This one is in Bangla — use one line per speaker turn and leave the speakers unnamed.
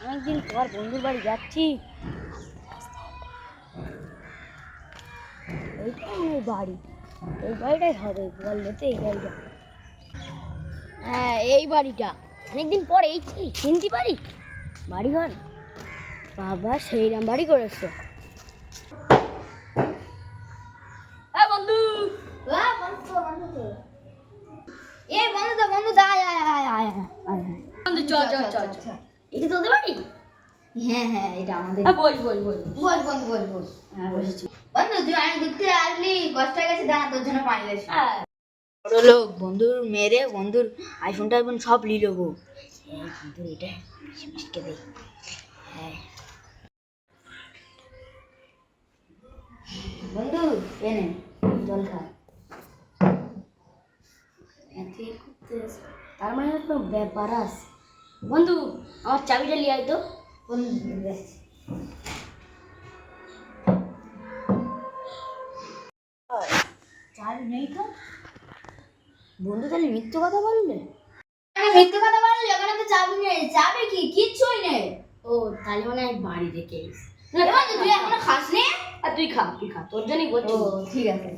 অনেকদিন পর বন্ধুর বাড়ি যাচ্ছি। এইটাই ওই বাড়ি, এই বাড়িটাই হবে বললে তো, এই বাড়িটা। হ্যাঁ, এই বাড়িটা অনেকদিন পর এই চিনতে পারি বাড়িঘর। বাবা সেইরাম বাড়ি করেছে। হ্যাঁ বন্ধু, এই বন্ধু তো বন্ধু, আয় আয় আয় আয় আয় বন্ধু, চল চল চল চল। এটা তোদের বাড়ি? হ্যাঁ হ্যাঁ, এটা আমাদের। বল বল বল বল বন্ধু বল বল। হ্যাঁ বসেছি। বন্ধু তুই অনেক দূর থেকে আসলি, কষ্ট হয়ে গেছে, দাঁড়া তোর জন্য পানি দিয়েছি। বড় লোক বন্ধুর মেরে বন্ধুর আইফোনটা এখন সব নিয়ে নেবো। হ্যাঁ বন্ধু, এটা মিশকে দে। হ্যাঁ বন্ধু, এনে জল খা। তার মানে তো ব্যাপার আছে। বন্ধু আমার চাবিটা নিয়ে আয় তো। বন্ধু চাবি নেই তো। বন্ধু তাহলে মিথ্যে কথা বললে? মিথ্যে কথা বললে, ওখানে তো চাবি নেই। চাবি কি? কিচ্ছুই নেই। ও তাহলে মানে আমি বাড়ি রেখে এসেছি। তুই এখনো খাসনি? আর তুই খা, তুই খা, তোর জন্যই বলছি। ঠিক আছে।